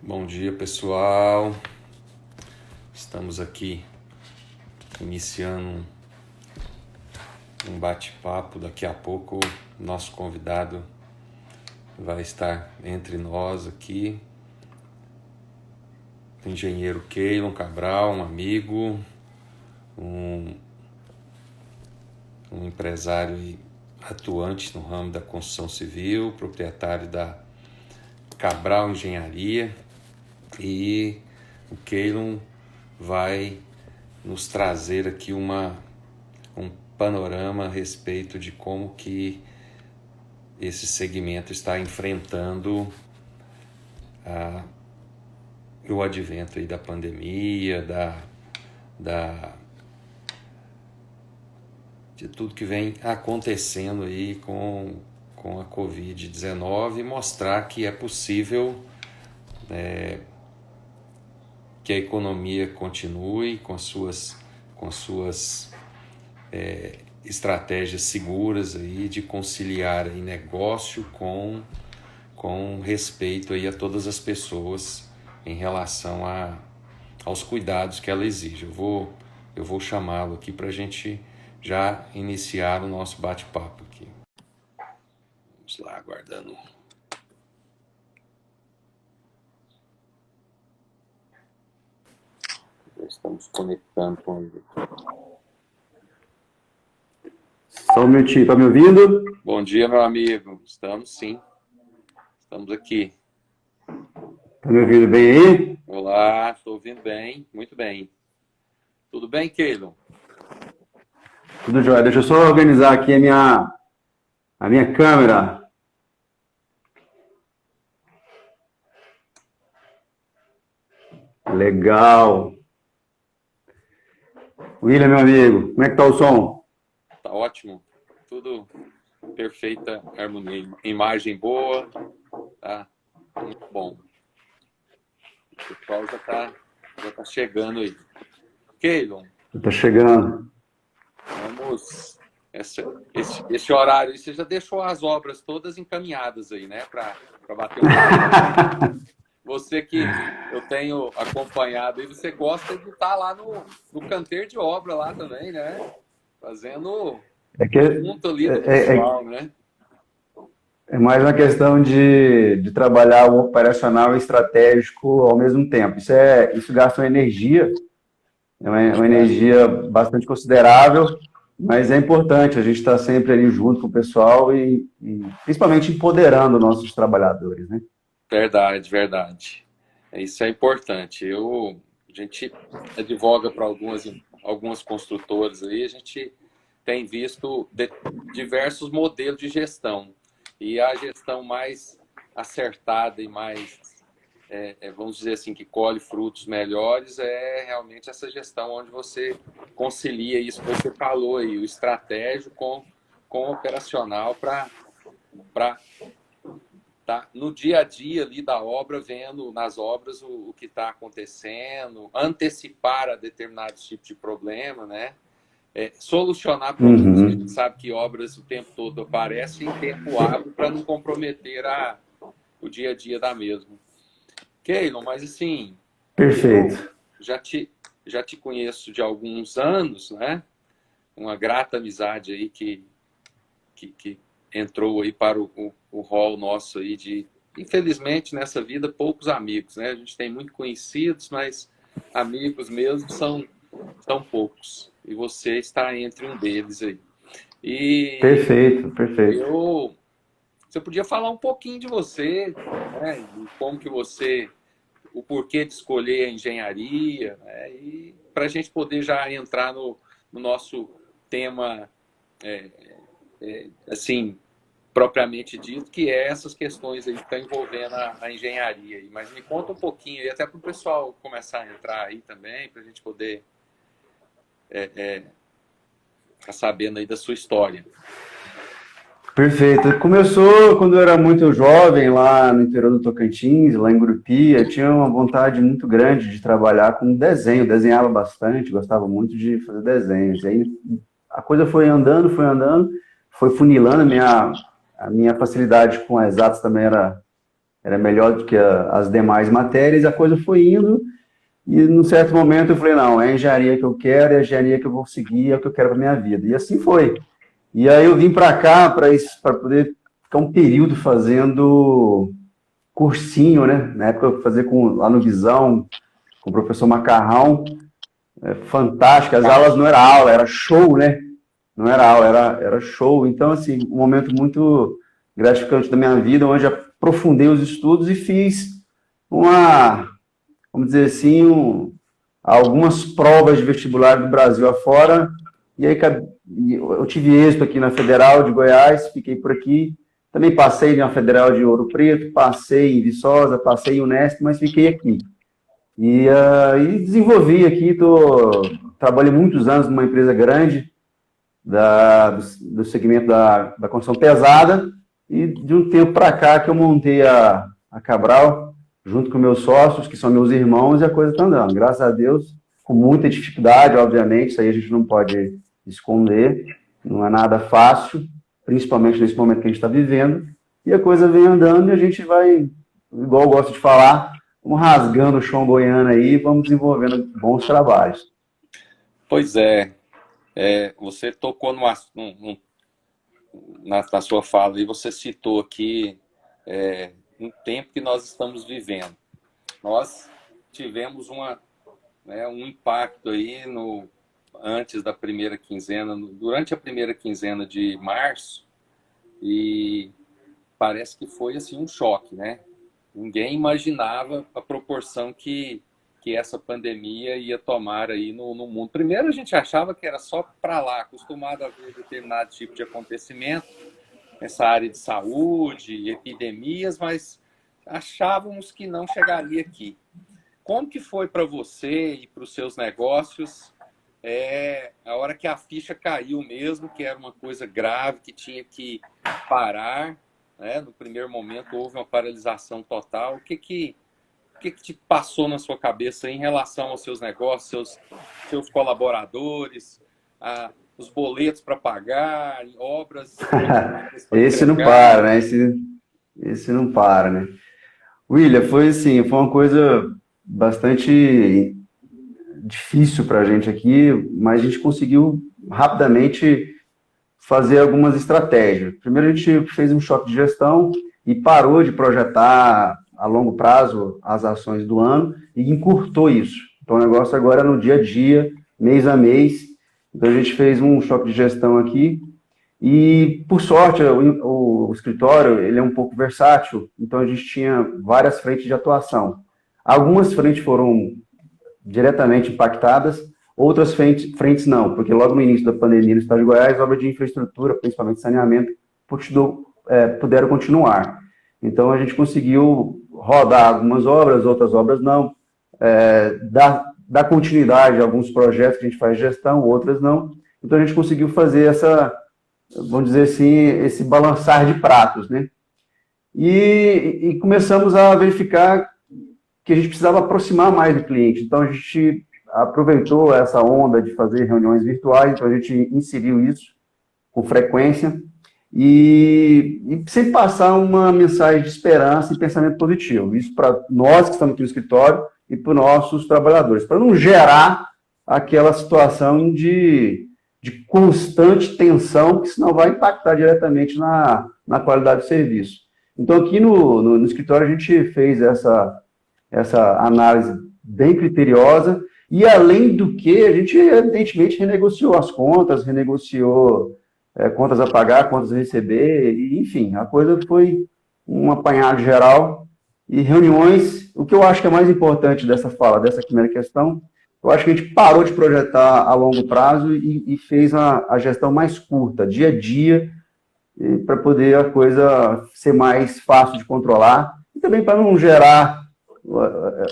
Bom dia, pessoal. Estamos aqui iniciando um bate-papo. Daqui a pouco o nosso convidado vai estar entre nós aqui. O engenheiro Keylon Cabral, um amigo, um empresário atuante no ramo da construção civil, proprietário da Cabral Engenharia, e o Keylon vai nos trazer aqui um panorama a respeito de como que esse segmento está enfrentando o advento aí da pandemia, de tudo que vem acontecendo aí com a Covid-19 e mostrar que é possível que a economia continue com suas estratégias seguras aí de conciliar aí negócio com respeito aí a todas as pessoas em relação aos cuidados que ela exige. Eu vou chamá-lo aqui para a gente já iniciar o nosso bate-papo aqui. Vamos lá, aguardando. Já estamos conectando com ele. Só um minutinho, tá me ouvindo? Bom dia, meu amigo. Estamos sim. Estamos aqui. Tá me ouvindo bem aí? Olá, estou ouvindo bem, muito bem. Tudo bem, Keylon? Tudo jóia. Deixa eu só organizar aqui a minha câmera. Legal. William, meu amigo, como é que tá o som? Tá ótimo. Tudo perfeita harmonia. Imagem boa. Tá muito bom. O pessoal já tá chegando aí. Keylon. Tá chegando. Vamos. Esse horário aí, você já deixou as obras todas encaminhadas aí, né? Para bater um papo. Você que eu tenho acompanhado aí, você gosta de estar lá no canteiro de obra lá também, né? Fazendo junto ali do pessoal, né? É mais uma questão de trabalhar o operacional e estratégico ao mesmo tempo. Isso gasta uma energia, uma energia bastante considerável, mas é importante a gente estar sempre ali junto com o pessoal e principalmente empoderando nossos trabalhadores, né? Verdade, verdade. Isso é importante. A gente advoga para algumas construtoras aí, a gente tem visto diversos modelos de gestão. E a gestão mais acertada e mais, vamos dizer assim, que colhe frutos melhores é realmente essa gestão onde você concilia isso que você falou aí, o estratégico com o operacional para tá no dia a dia ali da obra, vendo nas obras o que está acontecendo, antecipar a determinados tipos de problema, né? Solucionar problemas, que a gente sabe que obras o tempo todo aparecem em tempo hábil para não comprometer o dia a dia da mesma. Keylon, mas assim, perfeito. Já te conheço de alguns anos, né? Uma grata amizade aí que entrou aí para o hall nosso aí de, infelizmente, nessa vida, poucos amigos, né? A gente tem muito conhecidos, mas amigos mesmo são poucos. E você está entre um deles aí. E Perfeito. você podia falar um pouquinho de você, né? E como que o porquê de escolher a engenharia, né? E para a gente poder já entrar no nosso tema, assim, propriamente dito, que é essas questões aí que estão envolvendo a engenharia aí. Mas me conta um pouquinho aí, até para o pessoal começar a entrar aí também, para a gente poder ficar sabendo aí da sua história. Perfeito. Começou quando eu era muito jovem, lá no interior do Tocantins, lá em Gurupi. Eu tinha uma vontade muito grande de trabalhar com desenho, desenhava bastante, gostava muito de fazer desenhos. E aí a coisa foi andando, foi funilando. A minha facilidade com exatas também era era melhor do que as demais matérias, a coisa foi indo, e num certo momento eu falei, não, é a engenharia que eu quero, é a engenharia que eu vou seguir, é o que eu quero para minha vida. E assim foi. E aí eu vim para cá para poder ficar um período fazendo cursinho, né? Na época eu fazia lá no Visão, com o professor Macarrão, fantástico. As aulas não era aula, era show, né? Não era aula, era show. Então, assim, um momento muito gratificante da minha vida, onde aprofundei os estudos e fiz vamos dizer assim, algumas provas de vestibular do Brasil afora. E aí eu tive êxito aqui na Federal de Goiás, fiquei por aqui. Também passei na Federal de Ouro Preto, passei em Viçosa, passei em Unesp, mas fiquei aqui. E desenvolvi aqui, trabalhei muitos anos numa empresa grande do segmento da construção pesada, e de um tempo para cá que eu montei a Cabral, junto com meus sócios, que são meus irmãos, e a coisa está andando. Graças a Deus, com muita dificuldade, obviamente, isso aí a gente não pode esconder, não é nada fácil, principalmente nesse momento que a gente está vivendo, e a coisa vem andando e a gente vai, igual eu gosto de falar, vamos rasgando o chão goiano aí e vamos desenvolvendo bons trabalhos. Pois é, você tocou na sua fala e você citou aqui um tempo que nós estamos vivendo. Nós tivemos um impacto aí antes da primeira quinzena, durante a primeira quinzena de março, e parece que foi assim um choque, né? Ninguém imaginava a proporção que essa pandemia ia tomar aí no mundo. Primeiro, a gente achava que era só para lá, acostumado a ver determinado tipo de acontecimento, nessa área de saúde, epidemias, mas achávamos que não chegaria aqui. Como que foi para você e para os seus negócios a hora que a ficha caiu mesmo, que era uma coisa grave, que tinha que parar, né? No primeiro momento houve uma paralisação total. O que te passou na sua cabeça em relação aos seus negócios, seus colaboradores, os boletos para pagar, obras para Esse não entregar? para, né? Esse não para, né? William, foi assim, foi uma coisa bastante difícil para a gente aqui, mas a gente conseguiu rapidamente fazer algumas estratégias. Primeiro, a gente fez um choque de gestão e parou de projetar a longo prazo as ações do ano e encurtou isso. Então, o negócio agora é no dia a dia, mês a mês. Então, a gente fez um choque de gestão aqui e, por sorte, o escritório ele é um pouco versátil, então a gente tinha várias frentes de atuação. Algumas frentes foram diretamente impactadas, outras frentes não, porque logo no início da pandemia no estado de Goiás, obras de infraestrutura, principalmente saneamento, puderam continuar. Então a gente conseguiu rodar algumas obras, outras obras não, dar continuidade a alguns projetos que a gente faz gestão, outras não. Então a gente conseguiu fazer vamos dizer assim, esse balançar de pratos, né? E começamos a verificar que a gente precisava aproximar mais do cliente. Então, a gente aproveitou essa onda de fazer reuniões virtuais, então a gente inseriu isso com frequência e sempre passar uma mensagem de esperança e pensamento positivo. Isso para nós que estamos aqui no escritório e para os nossos trabalhadores, para não gerar aquela situação de constante tensão, que senão vai impactar diretamente na qualidade do serviço. Então, aqui no escritório, a gente fez essa análise bem criteriosa, e além do que, a gente evidentemente renegociou as contas, renegociou contas a pagar, contas a receber, e, enfim, a coisa foi um apanhado geral, e reuniões. O que eu acho que é mais importante dessa primeira questão, eu acho que a gente parou de projetar a longo prazo e fez a gestão mais curta, dia a dia, para poder a coisa ser mais fácil de controlar, e também para não gerar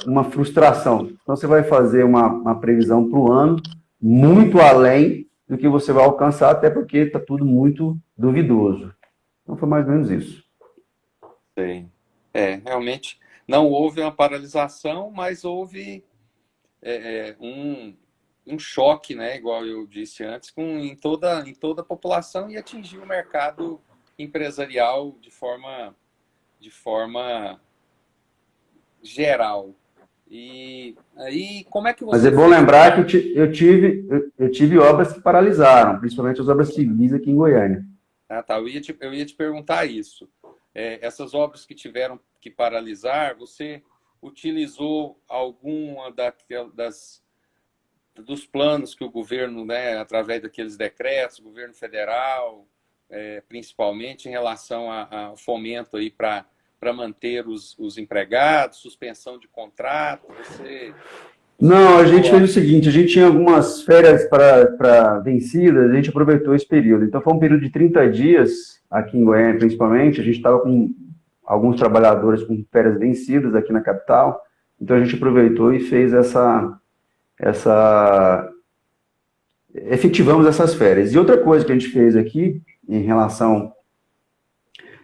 uma frustração. Então, você vai fazer uma previsão para o ano muito além do que você vai alcançar, até porque está tudo muito duvidoso. Então, foi mais ou menos isso. Sim. Realmente não houve uma paralisação, mas houve um choque, né, igual eu disse antes, em toda a população, e atingiu o mercado empresarial de forma geral. E aí, como é que Mas você... é bom lembrar que eu tive obras que paralisaram, principalmente as obras civis aqui em Goiânia. Ah, tá. Eu ia te perguntar isso. Essas obras que tiveram que paralisar, você utilizou alguma dos planos que o governo, né, através daqueles decretos, o governo federal, principalmente em relação ao fomento aí para manter os empregados, suspensão de contrato? Você Não, a gente chegou fez a... o seguinte, a gente tinha algumas férias para vencidas, a gente aproveitou esse período. Então foi um período de 30 dias, aqui em Goiânia principalmente, a gente estava com alguns trabalhadores com férias vencidas aqui na capital, então a gente aproveitou e fez efetivamos essas férias. E outra coisa que a gente fez aqui, em relação,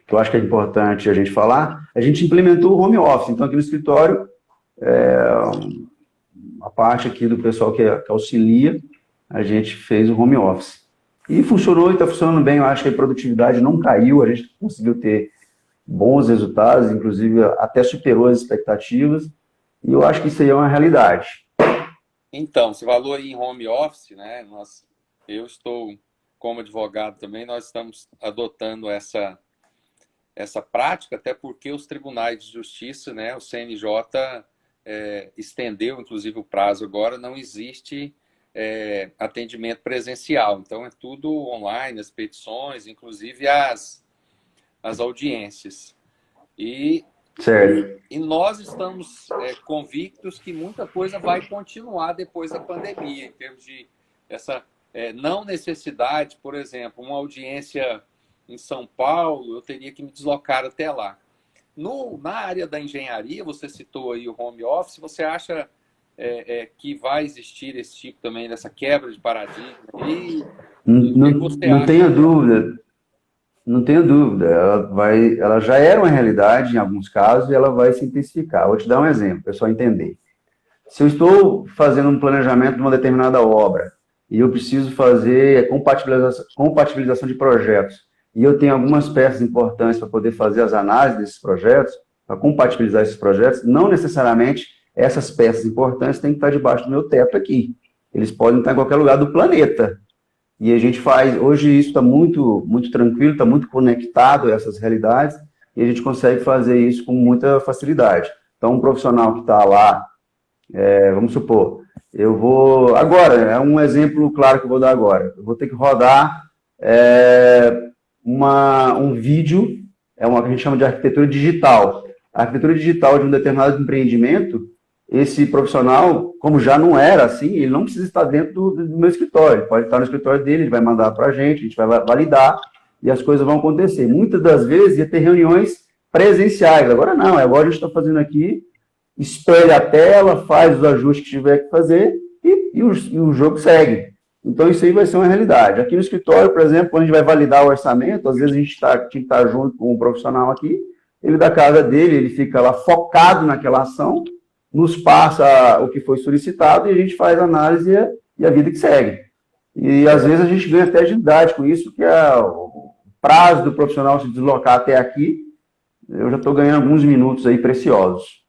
que eu acho que é importante a gente falar, a gente implementou o home office. Então aqui no escritório, a parte aqui do pessoal que auxilia, a gente fez o home office. E funcionou e está funcionando bem, eu acho que a produtividade não caiu, a gente conseguiu ter bons resultados, inclusive até superou as expectativas, e eu acho que isso aí é uma realidade. Então, você falou aí em home office, né? Eu estou, como advogado também, nós estamos adotando essa prática, até porque os tribunais de justiça, né, o CNJ, estendeu, inclusive, o prazo agora, não existe atendimento presencial. Então, é tudo online, as petições, inclusive as audiências. Certo. E nós estamos convictos que muita coisa vai continuar depois da pandemia, em termos de essa não necessidade, por exemplo, uma audiência em São Paulo, eu teria que me deslocar até lá. Na área da engenharia, você citou aí o home office, você acha que vai existir esse tipo também, dessa quebra de paradigma? E o que você Não acha? tenha dúvida. Não tenho dúvida, ela já era uma realidade em alguns casos e ela vai se intensificar. Vou te dar um exemplo, para o pessoal entender. Se eu estou fazendo um planejamento de uma determinada obra e eu preciso fazer compatibilização de projetos e eu tenho algumas peças importantes para poder fazer as análises desses projetos, para compatibilizar esses projetos, não necessariamente essas peças importantes têm que estar debaixo do meu teto aqui. Eles podem estar em qualquer lugar do planeta. E a gente hoje isso está muito, muito tranquilo, está muito conectado a essas realidades, e a gente consegue fazer isso com muita facilidade. Então, um profissional que está lá, vamos supor, agora, é um exemplo claro que eu vou dar agora, eu vou ter que rodar um vídeo, que a gente chama de arquitetura digital. A arquitetura digital de um determinado empreendimento, esse profissional, como já não era assim, ele não precisa estar dentro do meu escritório. Ele pode estar no escritório dele, ele vai mandar para a gente vai validar e as coisas vão acontecer. Muitas das vezes ia ter reuniões presenciais. Agora não, agora a gente está fazendo aqui, espelha a tela, faz os ajustes que tiver que fazer e o jogo segue. Então isso aí vai ser uma realidade. Aqui no escritório, por exemplo, quando a gente vai validar o orçamento, às vezes a gente tinha que estar junto com um profissional aqui, ele da casa dele, ele fica lá focado naquela ação, nos passa o que foi solicitado e a gente faz a análise e a vida que segue. E às vezes a gente ganha até agilidade com isso, que o prazo do profissional se deslocar até aqui, eu já estou ganhando alguns minutos aí preciosos.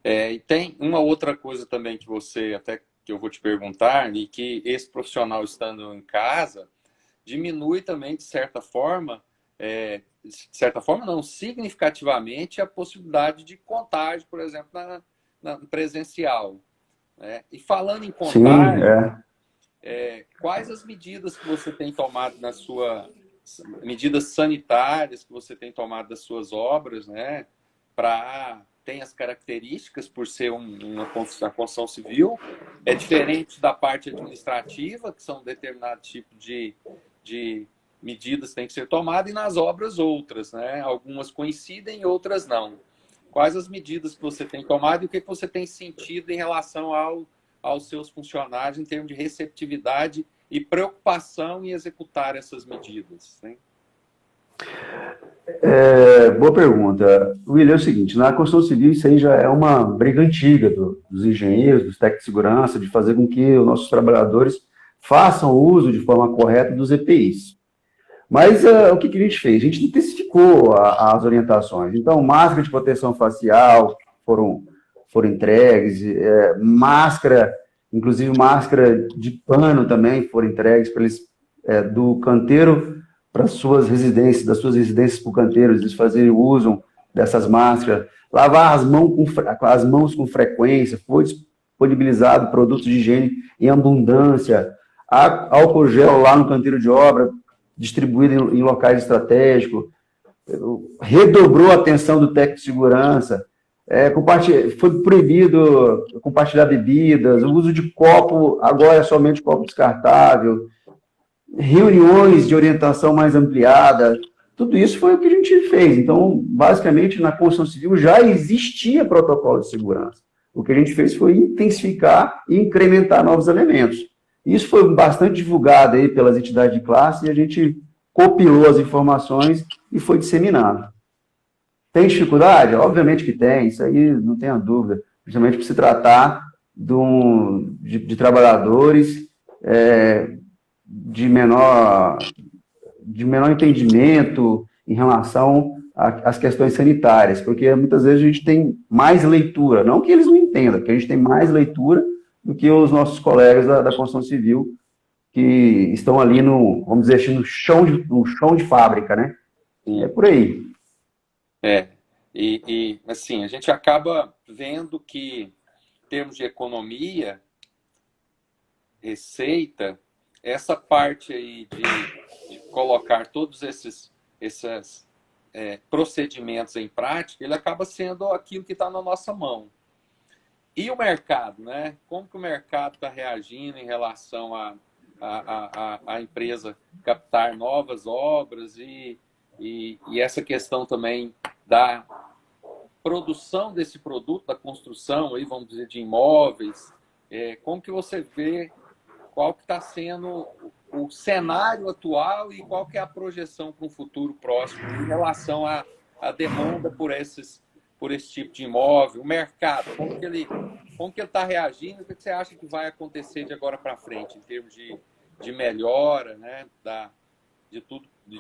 E tem uma outra coisa também que eu vou te perguntar, e que esse profissional estando em casa, diminui também, de certa forma não, significativamente, a possibilidade de contágio, por exemplo, na presencial. Né? E falando em contágio, quais as medidas que você tem tomado medidas sanitárias que você tem tomado das suas obras, né? Tem as características por ser uma construção civil, é diferente da parte administrativa, que são determinado tipo de medidas que têm que ser tomadas, e nas obras outras, né? Algumas coincidem, outras não. Quais as medidas que você tem tomado e o que você tem sentido em relação aos seus funcionários em termos de receptividade e preocupação em executar essas medidas? Né? Boa pergunta. William, é o seguinte, na construção civil isso aí já é uma briga antiga dos engenheiros, dos técnicos de segurança, de fazer com que os nossos trabalhadores façam uso de forma correta dos EPIs. Mas o que a gente fez? A gente intensificou as orientações. Então, máscara de proteção facial, foram entregues, máscara, inclusive máscara de pano também foram entregues para eles, do canteiro para as suas residências, das suas residências para o canteiro, eles fazerem uso dessas máscaras, lavar as mãos com frequência, foi disponibilizado produtos de higiene em abundância, álcool gel lá no canteiro de obra, distribuído em locais estratégicos, redobrou a atenção do técnico de segurança, foi proibido compartilhar bebidas, o uso de copo, agora é somente copo descartável, reuniões de orientação mais ampliada, tudo isso foi o que a gente fez. Então, basicamente, na construção civil já existia protocolo de segurança. O que a gente fez foi intensificar e incrementar novos elementos. Isso foi bastante divulgado aí pelas entidades de classe e a gente compilou as informações e foi disseminado. Tem dificuldade? Obviamente que tem, isso aí não tenha dúvida. Principalmente por se tratar de trabalhadores de menor entendimento em relação às questões sanitárias, porque muitas vezes a gente tem mais leitura, não que eles não entendam, porque a gente tem mais leitura do que os nossos colegas da construção civil, que estão ali vamos dizer assim, no chão de fábrica, né? Sim. É por aí. E assim, a gente acaba vendo que, em termos de economia, receita, essa parte aí de colocar todos esses procedimentos em prática, ele acaba sendo aquilo que está na nossa mão. E o mercado, né? Como que o mercado está reagindo em relação a empresa captar novas obras e essa questão também da produção desse produto, da construção, aí, vamos dizer, de imóveis. Como que você vê qual que está sendo o cenário atual e qual que é a projeção para um futuro próximo em relação à demanda por esse tipo de imóvel, o mercado, como que ele está reagindo, o que você acha que vai acontecer de agora para frente, em termos de melhora, né, de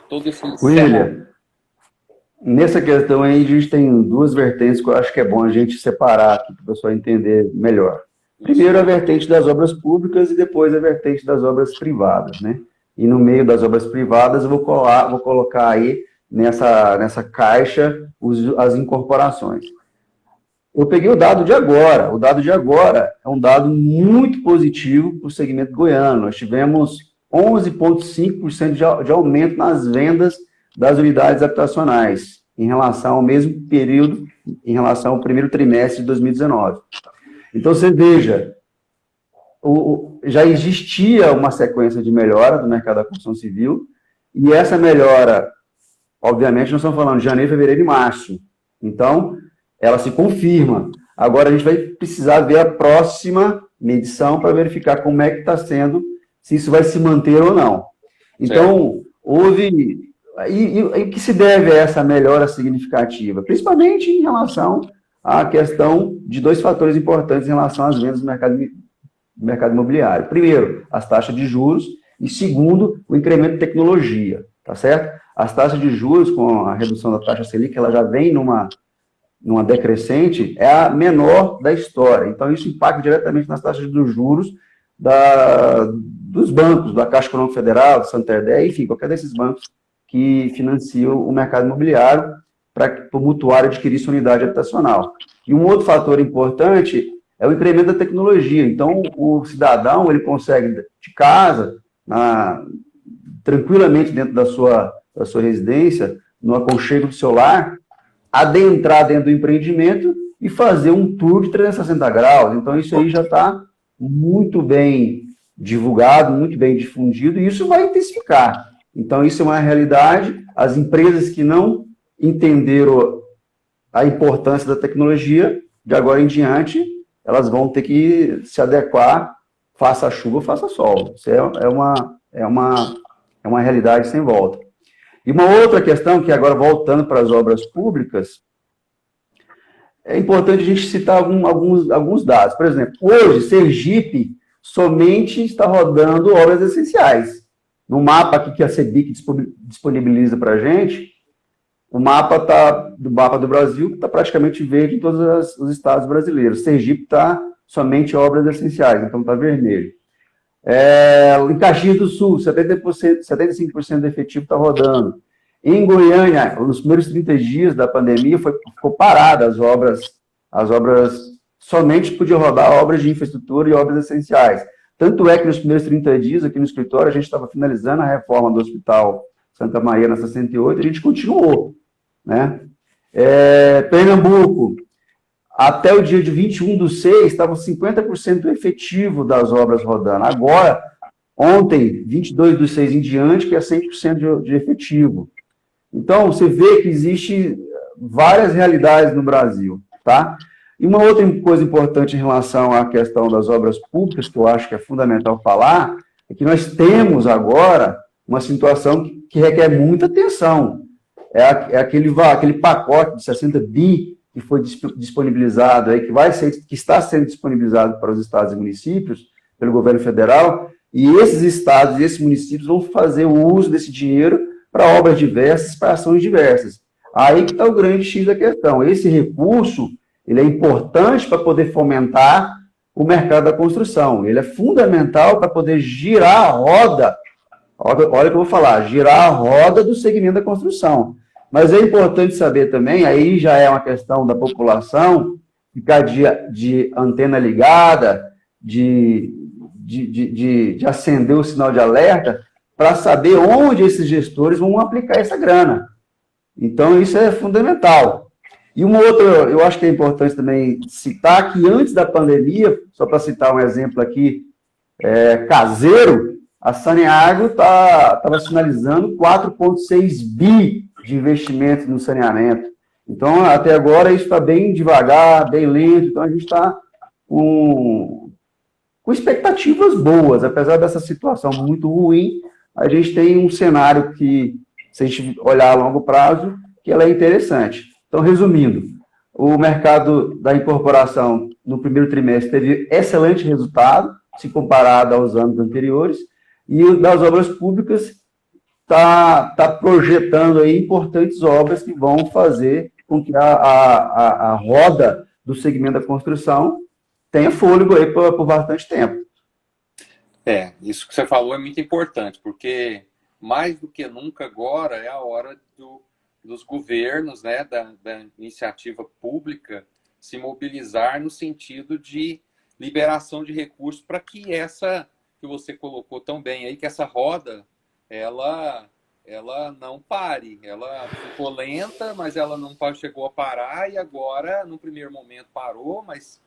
todo esse William, cenário? Nessa questão aí, a gente tem duas vertentes que eu acho que é bom a gente separar aqui para o pessoal entender melhor. Primeiro a vertente das obras públicas e depois a vertente das obras privadas, né? E no meio das obras privadas eu vou colocar aí nessa caixa as incorporações. Eu peguei o dado de agora. O dado de agora é um dado muito positivo para o segmento goiano. Nós tivemos 11,5% de aumento nas vendas das unidades habitacionais em relação ao mesmo período, em relação ao primeiro trimestre de 2019. Então, você veja, já existia uma sequência de melhora do mercado da construção civil, e essa melhora, obviamente, nós estamos falando de janeiro, fevereiro e março. Então, ela se confirma. Agora, a gente vai precisar ver a próxima medição para verificar como é que está sendo, se isso vai se manter ou não. Então, houve... E o que se deve a essa melhora significativa? Principalmente em relação à questão de dois fatores importantes em relação às vendas do mercado imobiliário. Primeiro, as taxas de juros, e segundo, o incremento de tecnologia, tá certo? As taxas de juros, com a redução da taxa Selic, ela já vem numa decrescente, é a menor da história. Então, isso impacta diretamente nas taxas de juros dos bancos, da Caixa Econômica Federal, do Santander, enfim, qualquer desses bancos que financiam o mercado imobiliário para o mutuário adquirir sua unidade habitacional. E um outro fator importante é o incremento da tecnologia. Então, o cidadão ele consegue, de casa, tranquilamente dentro da sua residência, no aconchego do seu lar, adentrar dentro do empreendimento e fazer um tour de 360 graus. Então, isso aí já está muito bem divulgado, muito bem difundido, e isso vai intensificar. Então, isso é uma realidade. As empresas que não entenderam a importância da tecnologia, de agora em diante, elas vão ter que se adequar, faça chuva, faça sol. Isso é uma realidade sem volta. E uma outra questão, que agora voltando para as obras públicas, é importante a gente citar alguns dados. Por exemplo, hoje, Sergipe somente está rodando obras essenciais. No mapa aqui que a CEBIC disponibiliza para a gente, o mapa do mapa do Brasil está praticamente verde em todos os estados brasileiros. Sergipe está somente obras essenciais, então está vermelho. Em Caxias do Sul, 70%, 75% do efetivo está rodando. Em Goiânia, nos primeiros 30 dias da pandemia, ficou parada as obras somente podia rodar obras de infraestrutura e obras essenciais. Tanto é que nos primeiros 30 dias, aqui no escritório, a gente estava finalizando a reforma do Hospital Santa Maria, na 68, a gente continuou. Né? Pernambuco, até o dia de 21/6, estava 50% do efetivo das obras rodando. Agora, ontem, 22/6 em diante, que é 100% de efetivo. Então, você vê que existe várias realidades no Brasil, tá? E uma outra coisa importante em relação à questão das obras públicas, que eu acho que é fundamental falar, é que nós temos agora uma situação que requer muita atenção. Aquele pacote de 60 bi que foi disponibilizado, aí, que está sendo disponibilizado para os estados e municípios, pelo governo federal, e esses estados e esses municípios vão fazer o uso desse dinheiro para obras diversas, para ações diversas. Aí que está o grande X da questão. Esse recurso, ele é importante para poder fomentar o mercado da construção. Ele é fundamental para poder girar a roda, olha o que eu vou falar, girar a roda do segmento da construção. Mas é importante saber também, aí já é uma questão da população, ficar de antena ligada, de acender o sinal de alerta, para saber onde esses gestores vão aplicar essa grana. Então, isso é fundamental. E uma outra, eu acho que é importante também citar que antes da pandemia, só para citar um exemplo aqui, caseiro, a Saneago estava sinalizando 4,6 bi de investimento no saneamento. Então, até agora, isso está bem devagar, bem lento, então a gente está com expectativas boas, apesar dessa situação muito ruim, a gente tem um cenário que, se a gente olhar a longo prazo, que ela é interessante. Então, resumindo, o mercado da incorporação no primeiro trimestre teve excelente resultado, se comparado aos anos anteriores, e o das obras públicas está projetando aí importantes obras que vão fazer com que a roda do segmento da construção tenha fôlego aí por bastante tempo. Isso que você falou é muito importante, porque mais do que nunca agora é a hora dos governos, né, da iniciativa pública se mobilizar no sentido de liberação de recursos para que essa, que você colocou tão bem aí, que essa roda, ela não pare. Ela ficou lenta, mas ela não chegou a parar, e agora, no primeiro momento, parou, mas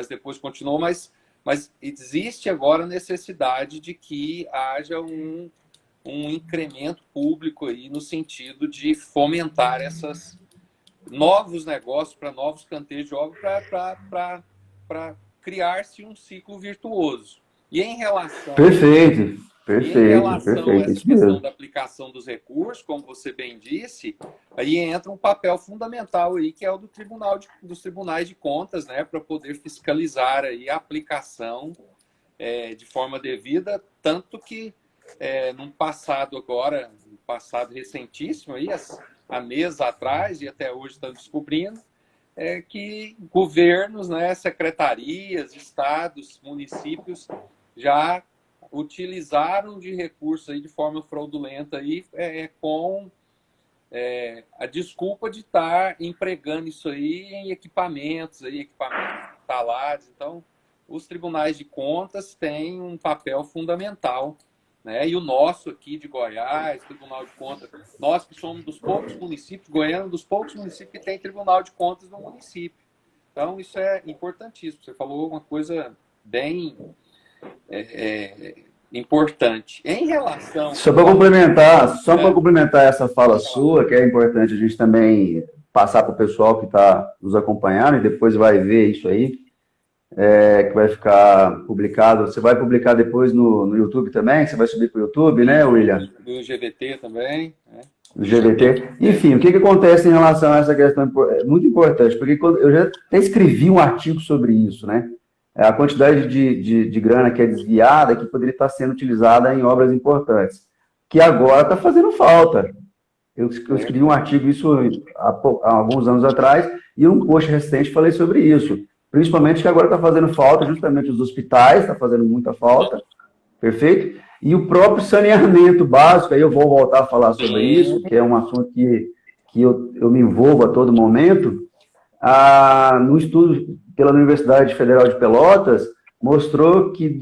depois continuou, mas existe agora a necessidade de que haja um incremento público aí no sentido de fomentar esses novos negócios para novos canteiros de obra para criar-se um ciclo virtuoso. E em relação... Perfeito. Em relação a essa questão da aplicação dos recursos, como você bem disse, aí entra um papel fundamental aí, que é o dos tribunais de contas, né, para poder fiscalizar aí a aplicação de forma devida, tanto que num passado recentíssimo, aí, há meses atrás, e até hoje estamos descobrindo, que governos, né, secretarias, estados, municípios já utilizaram de recursos aí de forma fraudulenta aí, com a desculpa de estar empregando isso aí em equipamentos instalados. Então, os tribunais de contas têm um papel fundamental, né? E o nosso aqui de Goiás, Tribunal de Contas, nós que somos dos poucos municípios, Goiânia, dos poucos municípios que tem Tribunal de Contas no município. Então, isso é importantíssimo. Você falou uma coisa bem... importante. Em relação... Só para complementar essa fala sua, que é importante a gente também passar para o pessoal que está nos acompanhando, e depois vai ver isso aí, que vai ficar publicado. Você vai publicar depois no YouTube também? Você vai subir para o YouTube, né, William? Do GVT também. Do GVT. Enfim, o que acontece em relação a essa questão? É muito importante, porque eu já até escrevi um artigo sobre isso, né? A quantidade de grana que é desviada, que poderia estar sendo utilizada em obras importantes, que agora está fazendo falta. Eu escrevi um artigo isso há alguns anos atrás, e um post recente falei sobre isso. Principalmente que agora está fazendo falta, justamente os hospitais, está fazendo muita falta, perfeito? E o próprio saneamento básico, aí eu vou voltar a falar sobre isso, que é um assunto que eu me envolvo a todo momento. No estudo pela Universidade Federal de Pelotas, mostrou que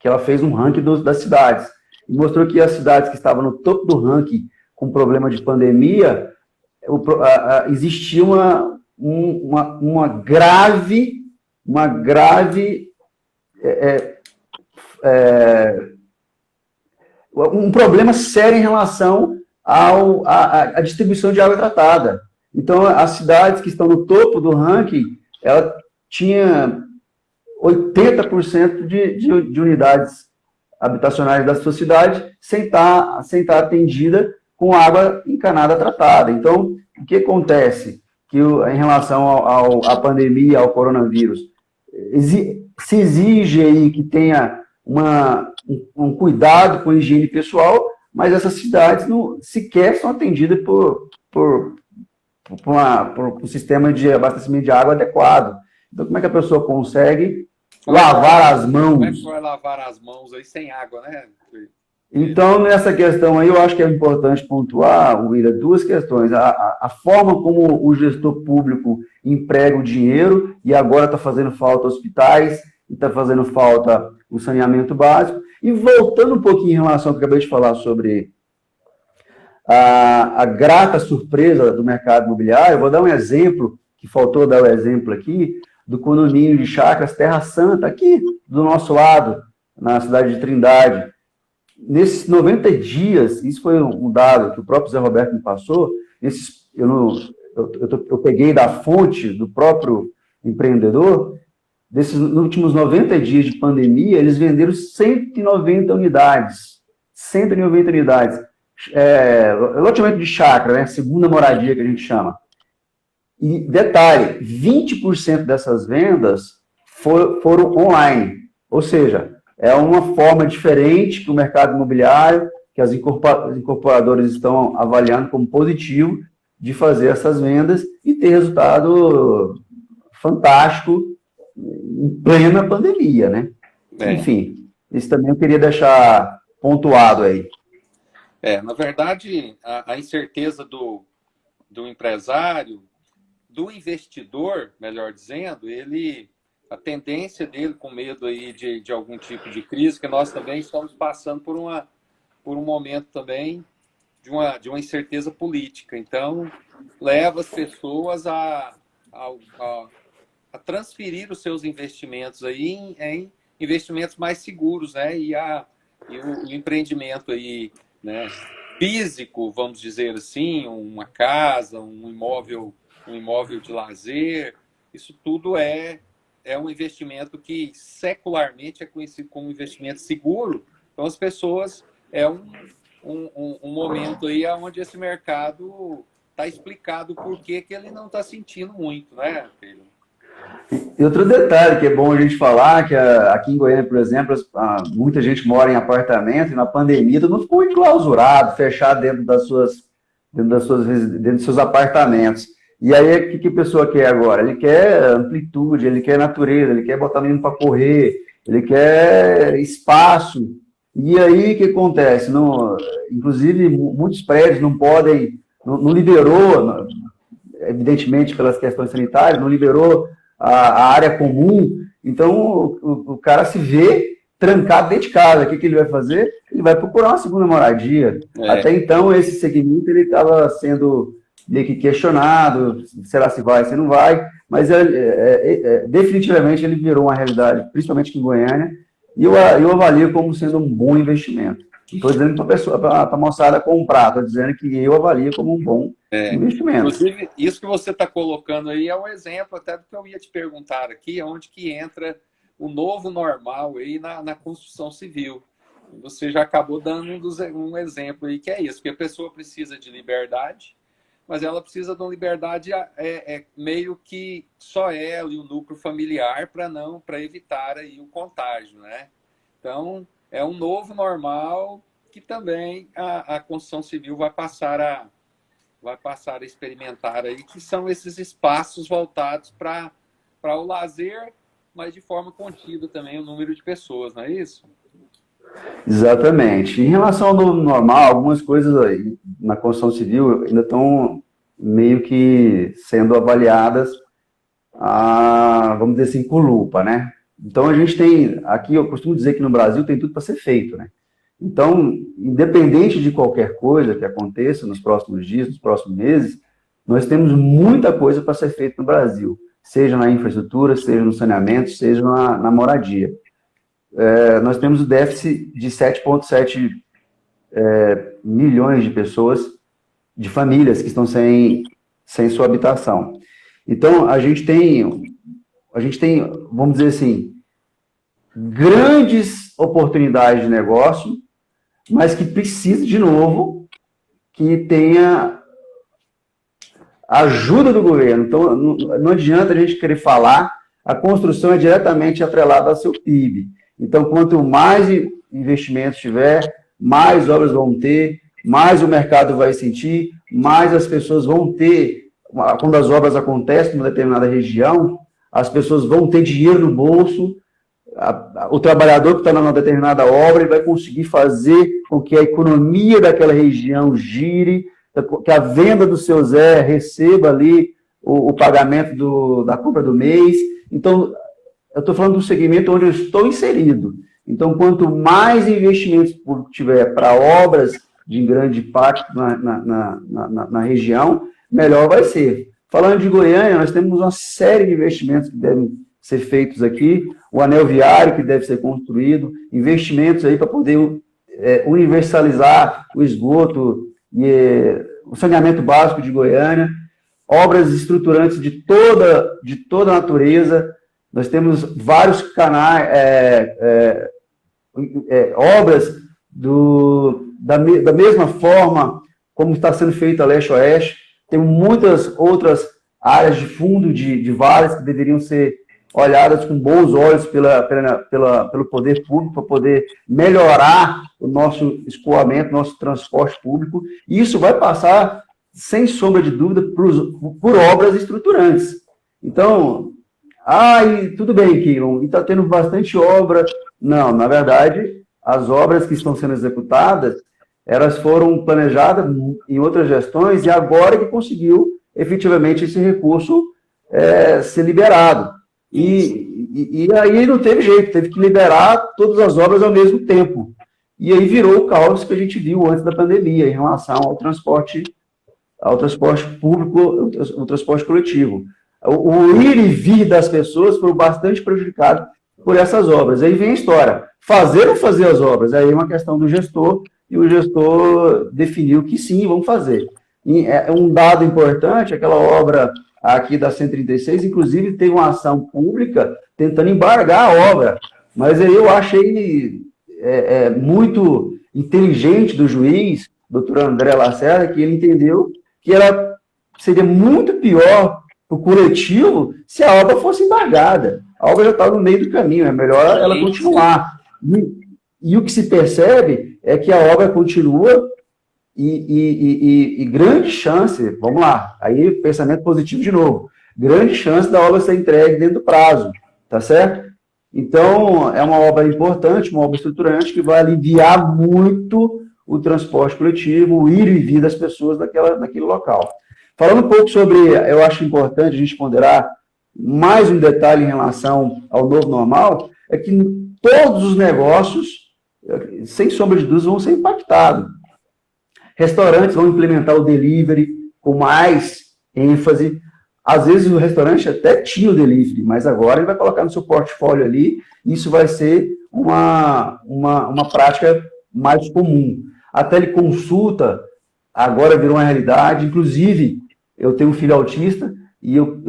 ela fez um ranking das cidades. E mostrou que as cidades que estavam no topo do ranking com problema de pandemia, existia uma grave um problema sério em relação à distribuição de água tratada. Então, as cidades que estão no topo do ranking, ela tinha 80% de unidades habitacionais da sua cidade sem estar atendida com água encanada tratada. Então, o que acontece? Que em relação à pandemia, ao coronavírus, se exige aí que tenha um cuidado com a higiene pessoal, mas essas cidades não sequer são atendidas por um sistema de abastecimento de água adequado. Então, como é que a pessoa consegue lavar as mãos? Como é que vai lavar as mãos aí sem água, né? Então, nessa questão aí, eu acho que é importante pontuar, William, duas questões. A forma como o gestor público emprega o dinheiro, e agora está fazendo falta hospitais, e está fazendo falta o saneamento básico. E voltando um pouquinho em relação ao que eu acabei de falar sobre a grata surpresa do mercado imobiliário, eu vou dar um exemplo, que faltou dar o exemplo aqui, do condomínio de Chácaras Terra Santa, aqui do nosso lado, na cidade de Trindade. Nesses 90 dias, isso foi um dado que o próprio Zé Roberto me passou, eu peguei da fonte do próprio empreendedor, nos últimos 90 dias de pandemia, eles venderam 190 unidades. 190 unidades. Loteamento de chácara, né? Segunda moradia que a gente chama. E detalhe, 20% dessas vendas foram online. Ou seja, é uma forma diferente que o mercado imobiliário, que as incorporadoras estão avaliando como positivo de fazer essas vendas e ter resultado fantástico em plena pandemia, né? Enfim, isso também eu queria deixar pontuado aí. Na verdade, a incerteza do empresário, do investidor, melhor dizendo, a tendência dele com medo aí de algum tipo de crise, que nós também estamos passando por um momento também de uma incerteza política. Então, leva as pessoas a transferir os seus investimentos aí em investimentos mais seguros, né? E o empreendimento aí, né, físico, vamos dizer assim, uma casa, um imóvel de lazer, isso tudo é um investimento que secularmente é conhecido como investimento seguro. Então, as pessoas, um momento aí onde esse mercado está explicado por que ele não está sentindo muito, né, Pedro? E outro detalhe que é bom a gente falar, que aqui em Goiânia, por exemplo, muita gente mora em apartamento e na pandemia todo mundo ficou enclausurado, fechado dentro dos seus apartamentos. E aí, o que a pessoa quer agora? Ele quer amplitude, ele quer natureza, ele quer botar o menino para correr, ele quer espaço. E aí, o que acontece? Inclusive, muitos prédios não podem, não liberou, evidentemente pelas questões sanitárias, não liberou a área comum, então o cara se vê trancado dentro de casa. O que ele vai fazer? Ele vai procurar uma segunda moradia. Até então, esse segmento ele estava sendo meio que questionado, será se vai, se não vai, mas definitivamente ele virou uma realidade, principalmente aqui em Goiânia, e eu avalio como sendo um bom investimento. Não estou dizendo para a moçada comprar, estou dizendo que eu avalio como um bom investimento. Inclusive, isso que você está colocando aí é um exemplo até do que eu ia te perguntar aqui, onde que entra o novo normal aí na construção civil. Você já acabou dando um exemplo aí que é isso, que a pessoa precisa de liberdade, mas ela precisa de uma liberdade meio que só ela e o núcleo familiar para evitar aí o contágio, né? Então, é um novo normal que também a construção civil vai passar a experimentar aí, que são esses espaços voltados para o lazer, mas de forma contida também o número de pessoas, não é isso? Exatamente. Em relação ao novo normal, algumas coisas aí na construção civil ainda estão meio que sendo avaliadas, vamos dizer assim, com lupa, né? Então a gente tem, aqui eu costumo dizer que no Brasil tem tudo para ser feito, né? Então, independente de qualquer coisa que aconteça nos próximos dias, nos próximos meses, nós temos muita coisa para ser feita no Brasil, seja na infraestrutura, seja no saneamento, seja na moradia. Nós temos o déficit de 7,7 milhões de pessoas, de famílias que estão sem sua habitação. Então, a gente tem, vamos dizer assim, grandes oportunidades de negócio, mas que precisa, de novo, que tenha ajuda do governo. Então, não adianta a gente querer falar, a construção é diretamente atrelada ao seu PIB. Então, quanto mais investimentos tiver, mais obras vão ter, mais o mercado vai sentir, mais as pessoas vão ter, quando as obras acontecem numa determinada região, as pessoas vão ter dinheiro no bolso, o trabalhador que está numa determinada obra, ele vai conseguir fazer com que a economia daquela região gire, que a venda do seu Zé receba ali o pagamento da compra do mês. Então, eu estou falando do segmento onde eu estou inserido. Então, quanto mais investimentos públicos tiver para obras de grande impacto na região, melhor vai ser. Falando de Goiânia, nós temos uma série de investimentos que devem ser feitos aqui, o anel viário que deve ser construído, investimentos aí para poder universalizar o esgoto e o saneamento básico de Goiânia, obras estruturantes de toda a natureza. Nós temos vários canais, obras da mesma forma como está sendo feito a leste-oeste. Tem muitas outras áreas de fundo de vales que deveriam ser olhadas com bons olhos pelo poder público, para poder melhorar o nosso escoamento, nosso transporte público. E isso vai passar, sem sombra de dúvida, por obras estruturantes. Então, tudo bem, Kilon, e está tendo bastante obra. Não, na verdade, as obras que estão sendo executadas, elas foram planejadas em outras gestões e agora que conseguiu, efetivamente, esse recurso ser liberado. E aí não teve jeito, teve que liberar todas as obras ao mesmo tempo. E aí virou o caos que a gente viu antes da pandemia, em relação ao transporte público, o transporte coletivo. O ir e vir das pessoas foi bastante prejudicado por essas obras. Aí vem a história, fazer ou fazer as obras? Aí é uma questão do gestor, e o gestor definiu que sim, vamos fazer. E um dado importante, aquela obra aqui da 136, inclusive tem uma ação pública tentando embargar a obra, mas aí eu achei muito inteligente do juiz, doutor André Lacerda, que ele entendeu que seria muito pior para o coletivo se a obra fosse embargada. A obra já está no meio do caminho, é melhor ela continuar. E o que se percebe é que a obra continua e grande chance, vamos lá, aí pensamento positivo de novo, grande chance da obra ser entregue dentro do prazo, tá certo? Então, é uma obra importante, uma obra estruturante que vai aliviar muito o transporte coletivo, o ir e vir das pessoas naquele local. Falando um pouco sobre, eu acho importante a gente ponderar mais um detalhe em relação ao novo normal, é que todos os negócios, sem sombra de dúvidas, vão ser impactados. Restaurantes vão implementar o delivery com mais ênfase. Às vezes o restaurante até tinha o delivery, mas agora ele vai colocar no seu portfólio ali, e isso vai ser uma prática mais comum. A teleconsulta agora virou uma realidade. Inclusive, eu tenho um filho autista e eu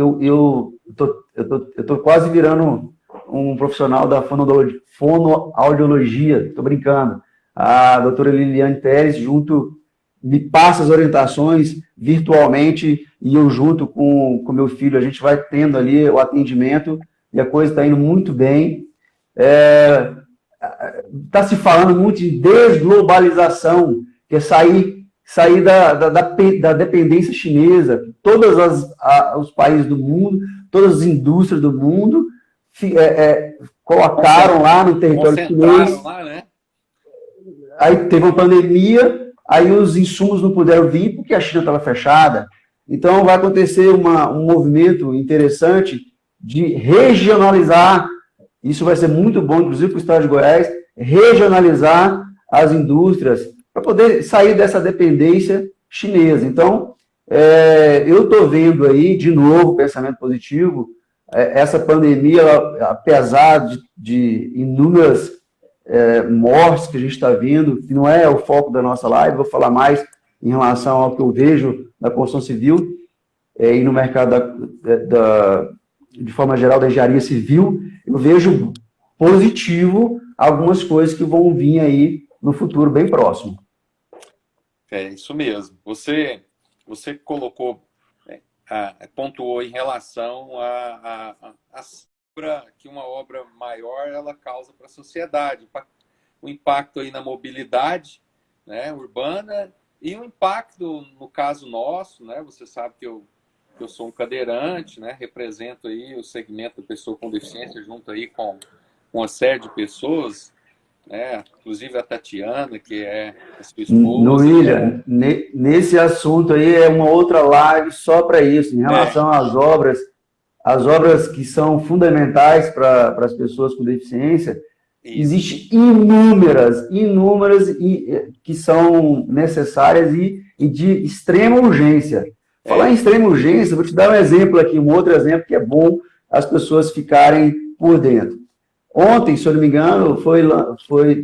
tô quase virando um profissional da fonoaudiologia, estou brincando. A doutora Liliane Pérez me passa as orientações virtualmente e eu junto com meu filho, a gente vai tendo ali o atendimento e a coisa está indo muito bem. está se falando muito de desglobalização, que é sair da dependência chinesa. Todos os países do mundo, todas as indústrias do mundo colocaram lá no território chinês. Lá, né? Aí teve uma pandemia, aí os insumos não puderam vir porque a China estava fechada. Então vai acontecer um movimento interessante de regionalizar. Isso vai ser muito bom, inclusive para o estado de Goiás, regionalizar as indústrias para poder sair dessa dependência chinesa. Então, eu estou vendo aí, de novo, pensamento positivo, essa pandemia, apesar de inúmeras mortes que a gente está vendo, que não é o foco da nossa live, vou falar mais em relação ao que eu vejo na construção civil e no mercado de forma geral da engenharia civil, eu vejo positivo algumas coisas que vão vir aí no futuro bem próximo. É isso mesmo. Você pontuou em relação que uma obra maior ela causa para a sociedade, o impacto aí na mobilidade, né, urbana, e o impacto no caso nosso, né? Você sabe que eu sou um cadeirante, né? Represento aí o segmento da pessoa com deficiência junto aí com uma série de pessoas, né? Inclusive a Tatiana, que é a sua esposa. William, nesse assunto aí é uma outra live só para isso, em relação às obras que são fundamentais para as pessoas com deficiência. Existem inúmeras que são necessárias e de extrema urgência. Falar em extrema urgência, vou te dar um exemplo aqui, um outro exemplo que é bom as pessoas ficarem por dentro. Ontem, se eu não me engano,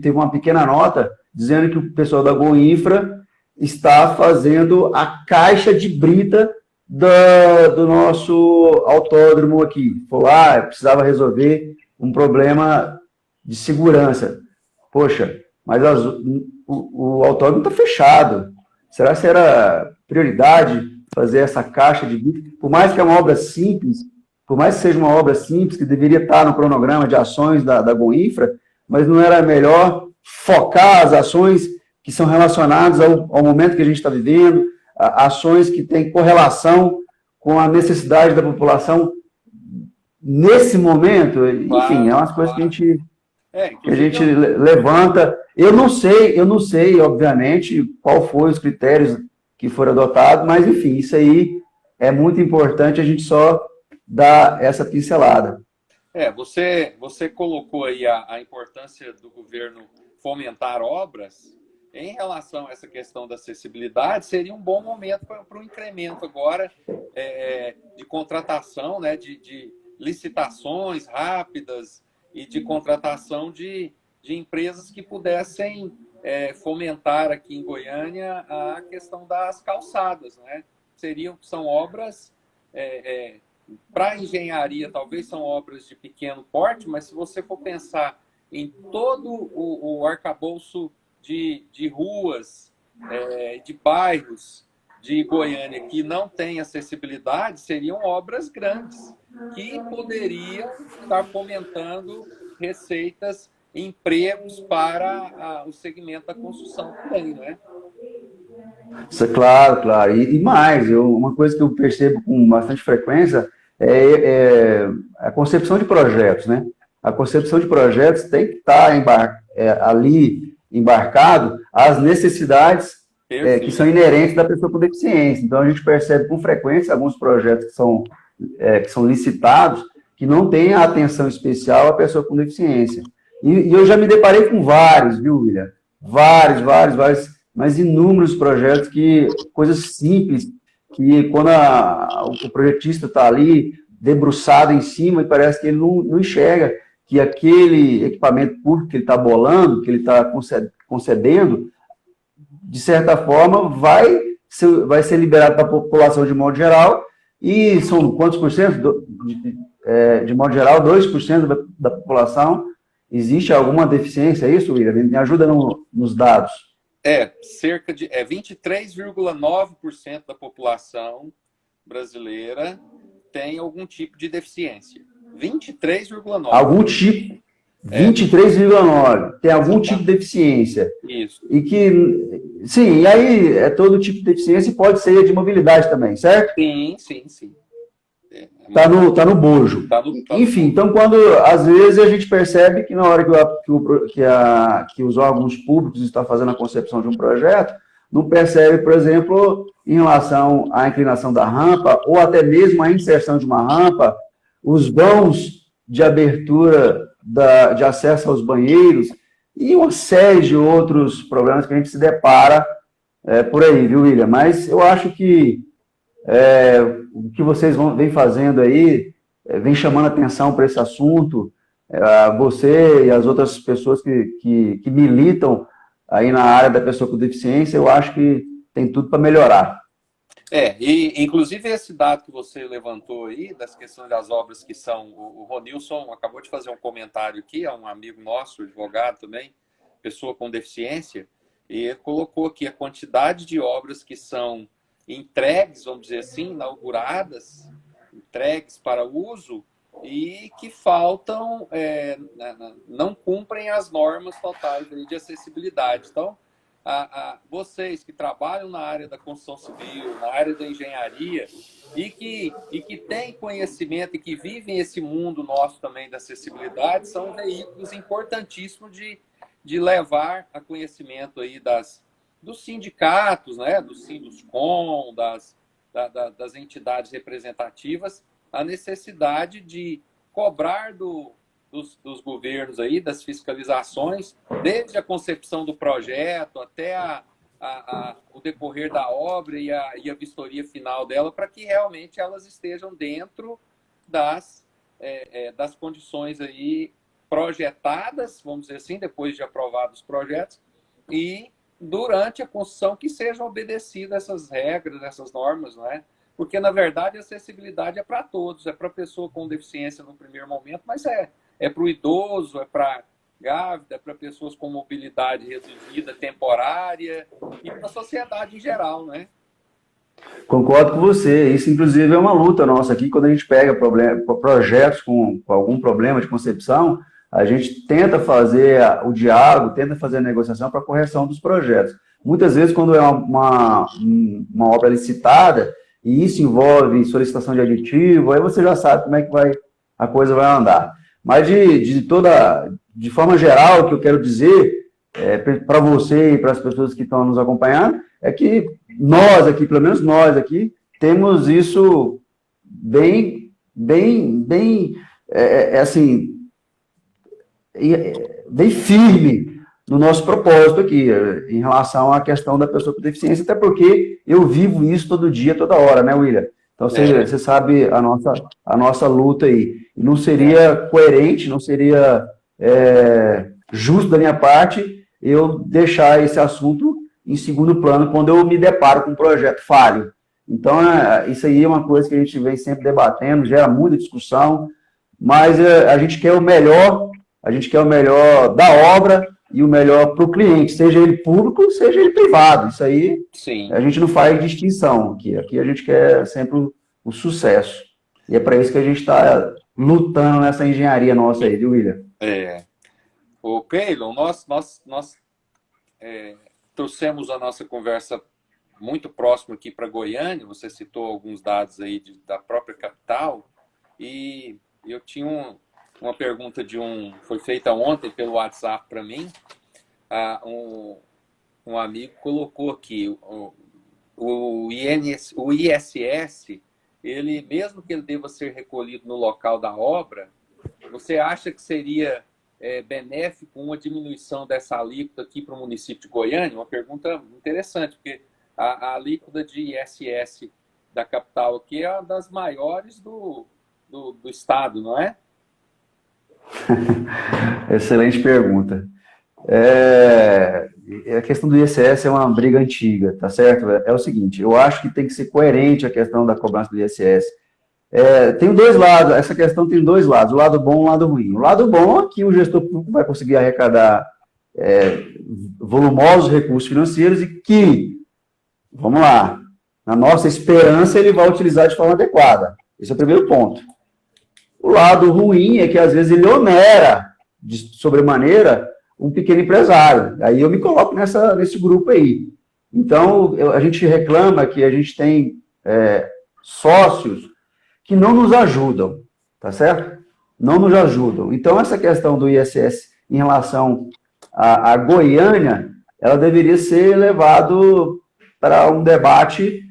teve uma pequena nota dizendo que o pessoal da Goinfra está fazendo a caixa de brita do nosso autódromo aqui. Foi lá, precisava resolver um problema de segurança. Poxa, mas o autódromo está fechado. Será que era prioridade fazer essa caixa de brita? Por mais que é uma obra simples, por mais que seja uma obra simples, que deveria estar no cronograma de ações da Goinfra, mas não era melhor focar as ações que são relacionadas ao momento que a gente está vivendo, ações que têm correlação com a necessidade da população nesse momento? Enfim, é umas coisas que a gente levanta. Eu não sei, obviamente, qual foi os critérios que foram adotados, mas, enfim, isso aí é muito importante a gente só dar essa pincelada. Você colocou aí a importância do governo fomentar obras. Em relação a essa questão da acessibilidade, seria um bom momento para um incremento agora de contratação, né, de licitações rápidas e de contratação de empresas que pudessem fomentar aqui em Goiânia a questão das calçadas, né? São obras para engenharia, talvez são obras de pequeno porte, mas se você for pensar em todo o arcabouço de ruas, de bairros de Goiânia que não tem acessibilidade, seriam obras grandes que poderiam estar fomentando receitas, empregos para o segmento da construção também, né? Isso é claro. E mais, uma coisa que eu percebo com bastante frequência é a concepção de projetos, né? A concepção de projetos tem que estar ali embarcado as necessidades que são inerentes da pessoa com deficiência. Então, a gente percebe com frequência alguns projetos que são licitados que não têm a atenção especial à pessoa com deficiência. E eu já me deparei com vários, viu, William? Vários, mas inúmeros projetos coisas simples, que quando o projetista está ali debruçado em cima e parece que ele não enxerga que aquele equipamento público que ele está bolando, que ele está concedendo, de certa forma, vai ser liberado para a população de modo geral, e são quantos por cento? De modo geral, 2% da população. Existe alguma deficiência, é isso, William? Me ajuda nos dados. Cerca de 23,9% da população brasileira tem algum tipo de deficiência. 23,9%. Algum tipo? 23,9. Tem algum tipo de deficiência. Isso. E que, sim, e aí é todo tipo de deficiência e pode ser de mobilidade também, certo? Sim, sim, sim. Tá no bojo. Enfim, então quando, às vezes, a gente percebe que na hora que os órgãos públicos estão fazendo a concepção de um projeto, não percebe, por exemplo, em relação à inclinação da rampa, ou até mesmo a inserção de uma rampa, os vãos de abertura de acesso aos banheiros, e uma série de outros problemas que a gente se depara por aí, viu, William? Mas eu acho que o que vocês vêm fazendo aí, vem chamando atenção para esse assunto, você e as outras pessoas que militam aí na área da pessoa com deficiência, eu acho que tem tudo para melhorar. E inclusive esse dado que você levantou aí, das questões das obras que são, o Ronilson acabou de fazer um comentário aqui, é um amigo nosso, advogado também, pessoa com deficiência, e ele colocou aqui a quantidade de obras que são entregues, vamos dizer assim, inauguradas, entregues para uso, e que faltam, não cumprem as normas totais de acessibilidade. Então, vocês que trabalham na área da construção civil, na área da engenharia, e que têm conhecimento e que vivem esse mundo nosso também da acessibilidade, são veículos importantíssimos de levar a conhecimento aí dos sindicatos, né, dos Sinduscom, das entidades representativas, a necessidade de cobrar dos governos aí, das fiscalizações, desde a concepção do projeto até o decorrer da obra e a vistoria final dela, para que realmente elas estejam dentro das condições aí projetadas, vamos dizer assim, depois de aprovados os projetos, e durante a construção que sejam obedecidas essas regras, essas normas, não é? Porque, na verdade, a acessibilidade é para todos, é para a pessoa com deficiência no primeiro momento, mas é para o idoso, é para grávida, é para pessoas com mobilidade reduzida, temporária, e para a sociedade em geral, né? Concordo com você. Isso, inclusive, é uma luta nossa aqui. Quando a gente pega projetos com algum problema de concepção, a gente tenta fazer o diálogo, tenta fazer a negociação para a correção dos projetos. Muitas vezes, quando é uma obra licitada, e isso envolve solicitação de aditivo, aí você já sabe como é que a coisa vai andar. Mas, de forma geral, o que eu quero dizer para você e para as pessoas que estão nos acompanhando, é que nós aqui, pelo menos nós aqui, temos isso bem firme no nosso propósito aqui, em relação à questão da pessoa com deficiência, até porque eu vivo isso todo dia, toda hora, né, William? Então, você sabe a nossa luta aí. E não seria coerente, não seria justo da minha parte eu deixar esse assunto em segundo plano quando eu me deparo com um projeto falho. Então, isso aí é uma coisa que a gente vem sempre debatendo, gera muita discussão, mas a gente quer o melhor da obra e o melhor para o cliente, seja ele público, seja ele privado. Isso aí, sim, a gente não faz distinção aqui. Aqui a gente quer sempre o sucesso. E é para isso que a gente está lutando nessa engenharia nossa aí, viu, William? O Keylon, nós trouxemos a nossa conversa muito próximo aqui para Goiânia. Você citou alguns dados aí da própria capital, e eu tinha uma pergunta foi feita ontem pelo WhatsApp para mim. Um amigo colocou aqui, o ISS, ele, mesmo que ele deva ser recolhido no local da obra, você acha que seria benéfico uma diminuição dessa alíquota aqui para o município de Goiânia? Uma pergunta interessante, porque a alíquota de ISS da capital aqui é uma das maiores do estado, não é? Excelente pergunta. A questão do ISS é uma briga antiga, tá certo? É o seguinte, eu acho que tem que ser coerente a questão da cobrança do ISS. Tem dois lados, essa questão tem dois lados, o lado bom e o lado ruim. O lado bom é que o gestor público vai conseguir arrecadar volumosos recursos financeiros e que, vamos lá, na nossa esperança, ele vai utilizar de forma adequada. Esse é o primeiro ponto. O lado ruim é que, às vezes, ele onera de sobremaneira um pequeno empresário. Aí eu me coloco nesse grupo aí. Então, a gente reclama que a gente tem sócios que não nos ajudam, tá certo? Não nos ajudam. Então, essa questão do ISS em relação à Goiânia, ela deveria ser levado para um debate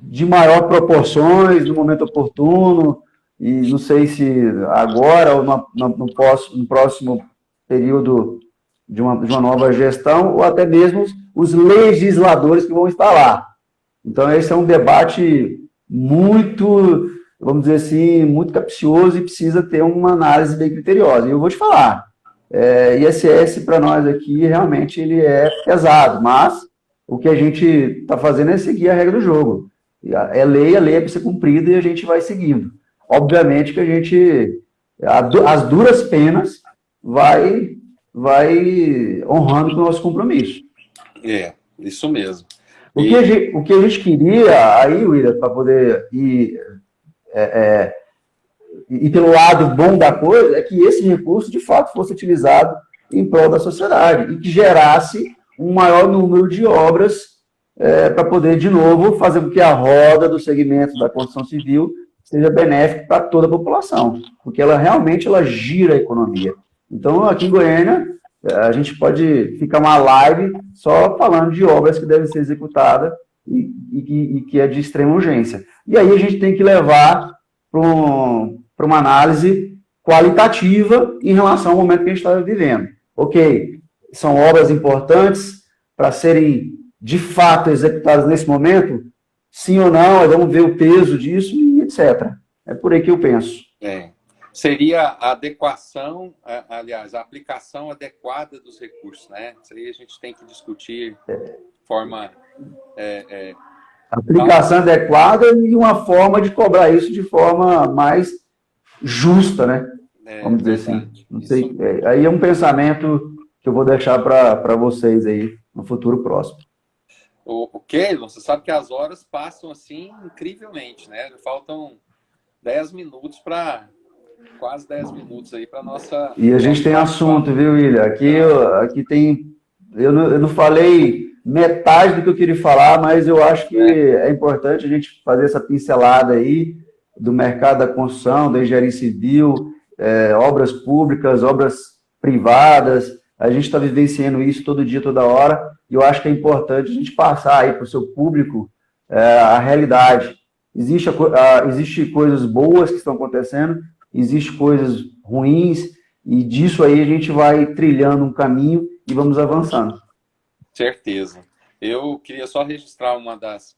de maior proporções, no momento oportuno, e não sei se agora ou no próximo período de uma nova gestão, ou até mesmo os legisladores que vão estar lá. Então, esse é um debate muito, vamos dizer assim, muito capcioso e precisa ter uma análise bem criteriosa. E eu vou te falar, ISS para nós aqui, realmente, ele é pesado, mas o que a gente está fazendo é seguir a regra do jogo. É lei, a lei é para ser cumprida e a gente vai seguindo. Obviamente que a gente, as duras penas, vai honrando com o nosso compromisso. Isso mesmo. O que a gente queria aí, William, para poder ir pelo lado bom da coisa, é que esse recurso, de fato, fosse utilizado em prol da sociedade e que gerasse um maior número de obras para poder, de novo, fazer com que a roda do segmento da construção civil seja benéfica para toda a população, porque ela realmente gira a economia. Então, aqui em Goiânia, a gente pode ficar uma live só falando de obras que devem ser executadas e que é de extrema urgência. E aí a gente tem que levar para uma análise qualitativa em relação ao momento que a gente está vivendo. Ok, são obras importantes para serem, de fato, executadas nesse momento? Sim ou não? Vamos ver o peso disso e etc. É por aí que eu penso. Seria a adequação, aliás, a aplicação adequada dos recursos, né? Isso aí a gente tem que discutir de forma... Aplicação adequada e uma forma de cobrar isso de forma mais justa, né? Vamos dizer assim. Não sei, aí é um pensamento que eu vou deixar para vocês aí no futuro próximo. O Keylon, você sabe que as horas passam assim incrivelmente, né? Faltam 10 minutos para... Quase 10 minutos aí para nossa... E a gente tem assunto, viu, William? Aqui tem... Eu não falei metade do que eu queria falar, mas eu acho que é importante a gente fazer essa pincelada aí do mercado da construção, da engenharia civil, obras públicas, obras privadas. A gente está vivenciando isso todo dia, toda hora, e eu acho que é importante a gente passar aí para o seu público a realidade. Existe coisas boas que estão acontecendo, existem coisas ruins, e disso aí a gente vai trilhando um caminho e vamos avançando. Certeza. Eu queria só registrar uma das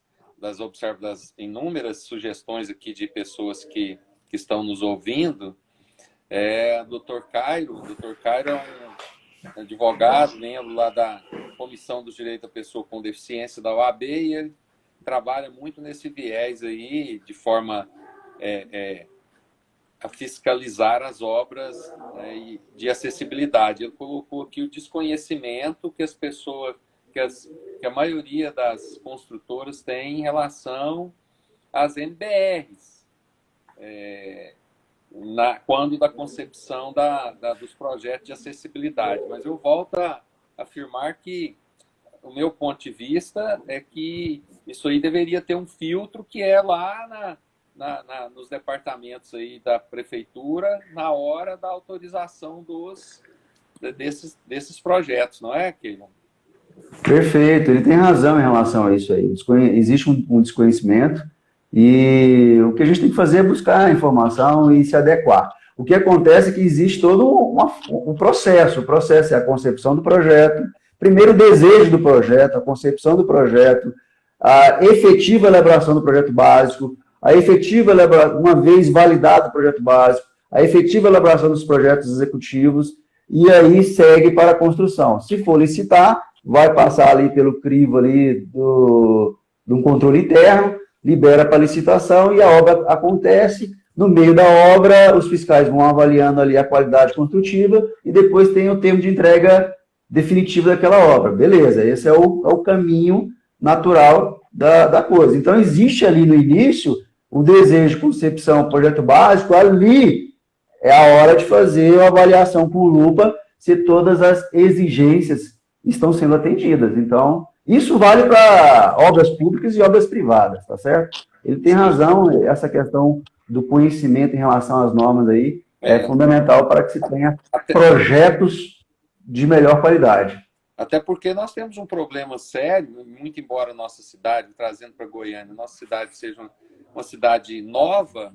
inúmeras sugestões aqui de pessoas que estão nos ouvindo. Dr. Cairo. O Dr. Cairo é um advogado, membro lá da Comissão do Direito da Pessoa com Deficiência da OAB, e ele trabalha muito nesse viés aí, de forma a fiscalizar as obras de acessibilidade. Ele colocou aqui o desconhecimento que as pessoas, que a maioria das construtoras tem em relação às NBRs, quando da concepção dos projetos de acessibilidade. Mas eu volto a afirmar que o meu ponto de vista é que isso aí deveria ter um filtro que é lá nos departamentos aí da prefeitura, na hora da autorização desses projetos, não é, Keylon? Perfeito, ele tem razão em relação a isso aí. Existe um desconhecimento e o que a gente tem que fazer é buscar a informação e se adequar. O que acontece é que existe todo um processo. O processo é a concepção do projeto, primeiro o desejo do projeto, a concepção do projeto, a efetiva elaboração do projeto básico, a efetiva elaboração, uma vez validado o projeto básico, a efetiva elaboração dos projetos executivos, e aí segue para a construção. Se for licitar, vai passar ali pelo crivo ali de um controle interno, libera para licitação e a obra acontece. No meio da obra, os fiscais vão avaliando ali a qualidade construtiva e depois tem o termo de entrega definitivo daquela obra. Beleza, esse é o caminho natural da coisa. Então, existe ali no início o desejo, concepção, projeto básico, ali é a hora de fazer a avaliação por lupa se todas as exigências estão sendo atendidas. Então, isso vale para obras públicas e obras privadas, tá certo? Ele tem razão, essa questão do conhecimento em relação às normas aí é fundamental para que se tenha projetos de melhor qualidade. Até porque nós temos um problema sério, muito embora a nossa cidade, trazendo para Goiânia, nossa cidade seja uma cidade nova,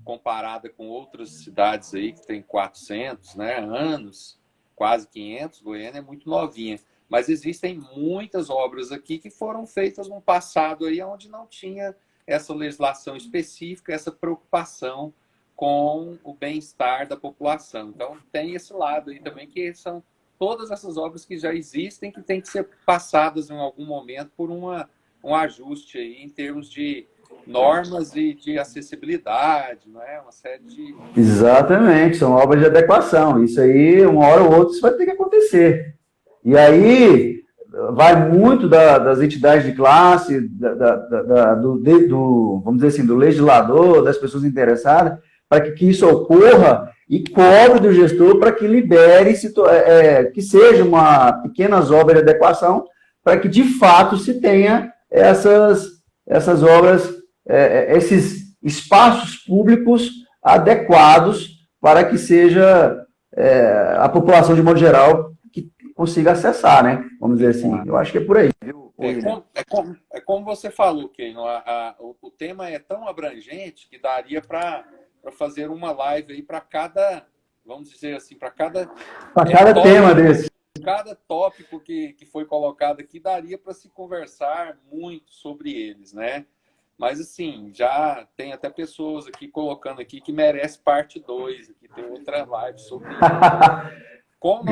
comparada com outras cidades aí que tem 400, né, anos, quase 500, Goiânia é muito novinha. Mas existem muitas obras aqui que foram feitas no passado aí onde não tinha essa legislação específica, essa preocupação com o bem-estar da população. Então, tem esse lado aí também, que são todas essas obras que já existem, que têm que ser passadas em algum momento por um ajuste aí em termos de normas e de acessibilidade, não é? Uma série de... Exatamente, são obras de adequação. Isso aí, uma hora ou outra, isso vai ter que acontecer. E aí, vai muito das entidades de classe, vamos dizer assim, do legislador, das pessoas interessadas, para que isso ocorra e cobre do gestor para que libere, que seja uma pequenas obras de adequação, para que de fato se tenha essas obras, esses espaços públicos adequados para que seja a população de modo geral que consiga acessar, né? Vamos dizer assim. Eu acho que é por aí. É como você falou, Keino, o tema é tão abrangente que daria para fazer uma live aí para cada, vamos dizer assim, para cada tema desse. Cada tópico que foi colocado aqui daria para se conversar muito sobre eles, né? Mas, assim, já tem até pessoas aqui colocando aqui que merece parte 2, aqui tem outra live sobre isso.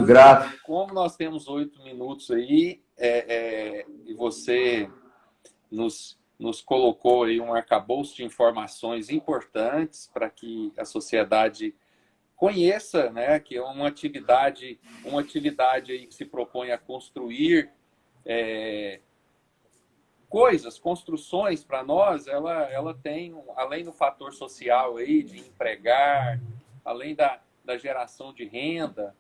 Grato. Como nós temos 8 minutos aí, e você nos colocou aí um arcabouço de informações importantes para que a sociedade conheça, né, que é uma atividade aí que se propõe a construir construções para nós, ela tem, além do fator social aí, de empregar, além da geração de renda,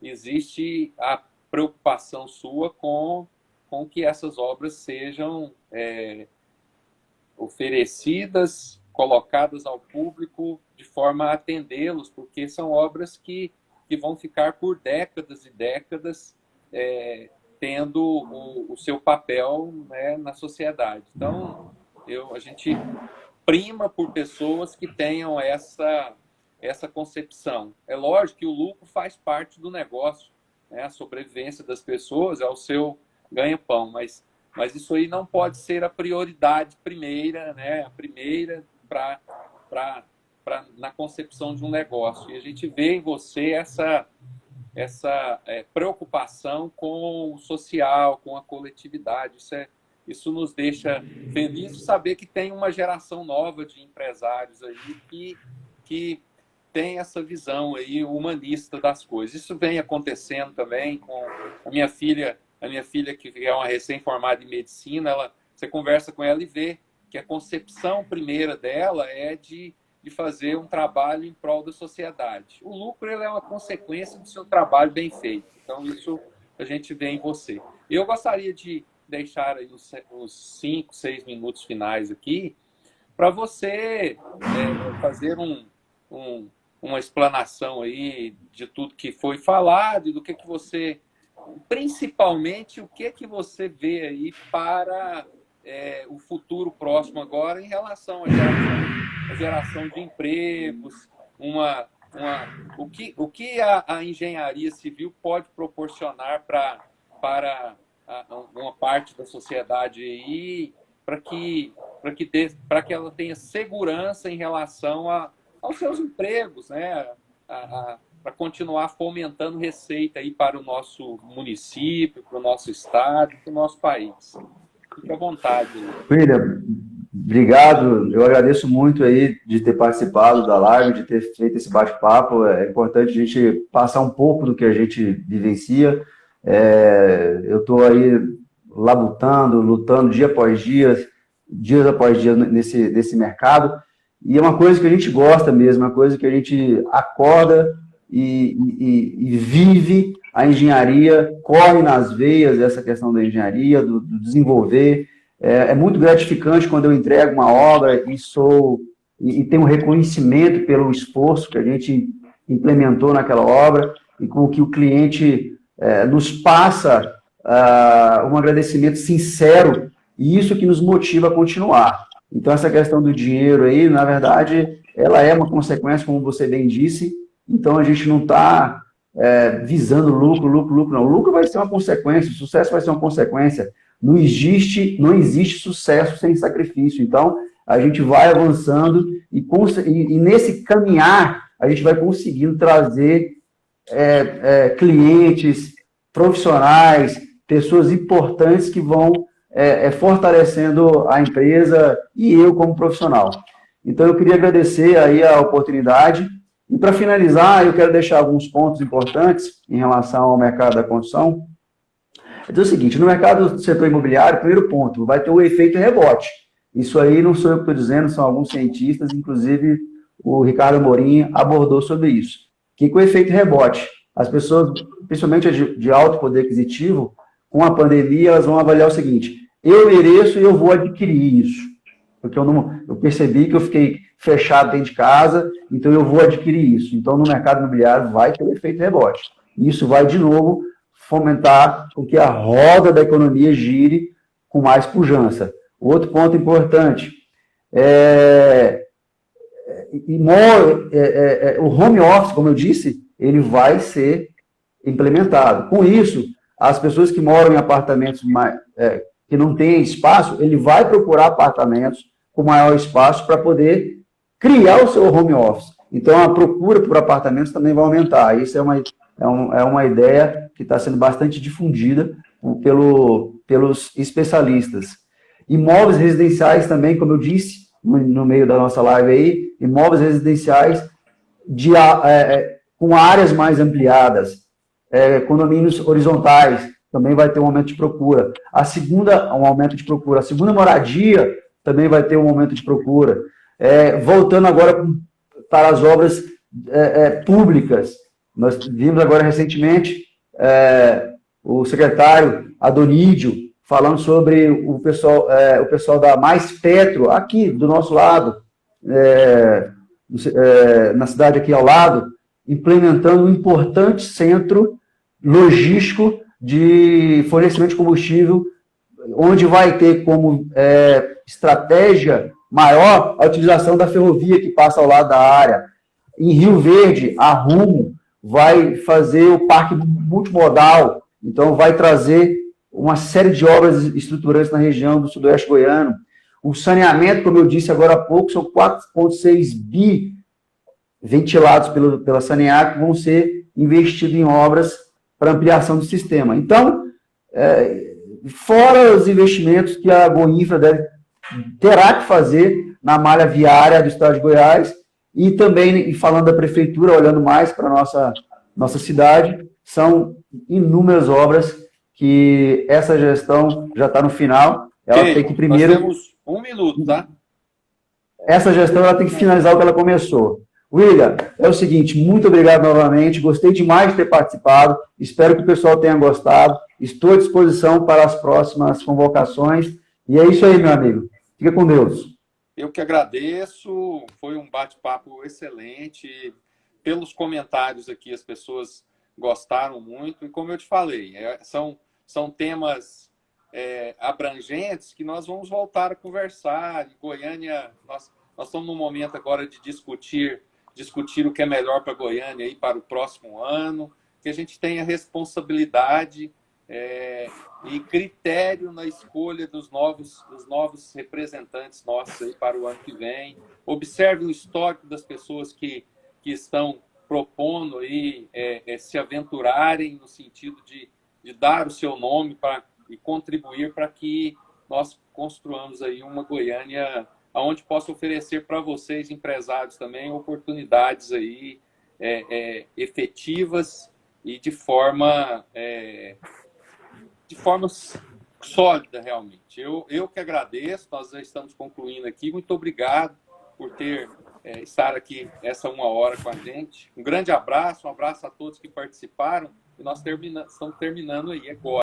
existe a preocupação sua com que essas obras sejam oferecidas, colocadas ao público de forma a atendê-los, porque são obras que vão ficar por décadas e décadas tendo o seu papel, né, na sociedade. Então, a gente prima por pessoas que tenham essa concepção. É lógico que o lucro faz parte do negócio, né? A sobrevivência das pessoas é o seu ganha-pão, mas isso aí não pode ser a prioridade primeira, né? A primeira na concepção de um negócio. E a gente vê em você essa preocupação com o social, com a coletividade. Isso nos deixa felizes de saber que tem uma geração nova de empresários aí que tem essa visão aí humanista das coisas. Isso vem acontecendo também com a minha filha, que é uma recém-formada em medicina. Você conversa com ela e vê que a concepção primeira dela é de fazer um trabalho em prol da sociedade. O lucro é uma consequência do seu trabalho bem feito. Então, isso a gente vê em você. Eu gostaria de deixar aí uns 5, 6 minutos finais aqui para você fazer uma explanação aí de tudo que foi falado e do que você... Principalmente, o que você vê aí para o futuro próximo agora em relação à geração de empregos, o que a engenharia civil pode proporcionar para uma parte da sociedade aí, para que ela tenha segurança em relação aos seus empregos, né? Para continuar fomentando receita aí para o nosso município, para o nosso estado, para o nosso país. Fique à vontade. William, obrigado. Eu agradeço muito aí de ter participado da live, de ter feito esse bate-papo. É importante a gente passar um pouco do que a gente vivencia. Eu estou aí lutando dia após dia, dias após dia nesse mercado. E é uma coisa que a gente gosta mesmo, é uma coisa que a gente acorda e vive a engenharia, corre nas veias essa questão da engenharia, do desenvolver. É muito gratificante quando eu entrego uma obra e tenho um reconhecimento pelo esforço que a gente implementou naquela obra e com que o cliente nos passa um agradecimento sincero, e isso que nos motiva a continuar. Então, essa questão do dinheiro aí, na verdade, ela é uma consequência, como você bem disse. Então, a gente não está visando lucro, não. O lucro vai ser uma consequência, o sucesso vai ser uma consequência. Não existe sucesso sem sacrifício. Então, a gente vai avançando e nesse caminhar, a gente vai conseguindo trazer clientes, profissionais, pessoas importantes que vão fortalecendo a empresa e eu como profissional. Então, eu queria agradecer aí a oportunidade. E para finalizar, eu quero deixar alguns pontos importantes em relação ao mercado da construção. É dizer o seguinte, no mercado do setor imobiliário, primeiro ponto, vai ter o efeito rebote. Isso aí não sou eu que estou dizendo, são alguns cientistas, inclusive o Ricardo Amorim abordou sobre isso. O que é o efeito rebote? As pessoas, principalmente de alto poder aquisitivo, com a pandemia, elas vão avaliar o seguinte: eu mereço e eu vou adquirir isso. Porque eu percebi que eu fiquei fechado dentro de casa, então eu vou adquirir isso. Então, no mercado imobiliário vai ter o efeito rebote. Isso vai, de novo, fomentar com que a roda da economia gire com mais pujança. Outro ponto importante, o home office, como eu disse, ele vai ser implementado. Com isso, as pessoas que moram em apartamentos que não têm espaço, ele vai procurar apartamentos com maior espaço para poder criar o seu home office. Então, a procura por apartamentos também vai aumentar. Isso é uma ideia que está sendo bastante difundida pelos especialistas. Imóveis residenciais também, como eu disse, no meio da nossa live aí, imóveis residenciais com áreas mais ampliadas, condomínios horizontais, também vai ter um aumento de procura. Um aumento de procura. A segunda moradia também vai ter um aumento de procura. Voltando agora para as obras públicas, nós vimos agora recentemente o secretário Adonídio falando sobre o pessoal da Mais Petro, aqui do nosso lado, na cidade aqui ao lado, implementando um importante centro logístico de fornecimento de combustível, onde vai ter como estratégia maior a utilização da ferrovia que passa ao lado da área. Em Rio Verde, a Rumo vai fazer o parque multimodal, então vai trazer uma série de obras estruturantes na região do sudoeste goiano. O saneamento, como eu disse agora há pouco, são 4,6 bi ventilados pela Saneac, que vão ser investidos em obras para ampliação do sistema. Então, fora os investimentos que a Goinfra terá que fazer na malha viária do estado de Goiás, e também, falando da prefeitura, olhando mais para a nossa cidade, são inúmeras obras que essa gestão já está no final. Ela tem que primeiro... Nós temos 1 minuto, tá? Essa gestão ela tem que finalizar o que ela começou. William, é o seguinte, muito obrigado novamente, gostei demais de ter participado, espero que o pessoal tenha gostado, estou à disposição para as próximas convocações, e é isso aí, meu amigo. Fica com Deus. Eu que agradeço, foi um bate-papo excelente. Pelos comentários aqui, as pessoas gostaram muito, e como eu te falei, são temas abrangentes que nós vamos voltar a conversar. Em Goiânia, nós estamos num momento agora de discutir o que é melhor para Goiânia e para o próximo ano, que a gente tenha responsabilidade e critério na escolha dos novos representantes nossos aí para o ano que vem. Observe o histórico das pessoas que estão propondo aí, se aventurarem no sentido de dar o seu nome e contribuir para que nós construamos aí uma Goiânia onde possa oferecer para vocês, empresários também, oportunidades aí efetivas e de forma sólida, realmente. Eu que agradeço, nós já estamos concluindo aqui. Muito obrigado por estar aqui essa 1 hora com a gente. Um grande abraço, um abraço a todos que participaram. E nós estamos terminando aí agora.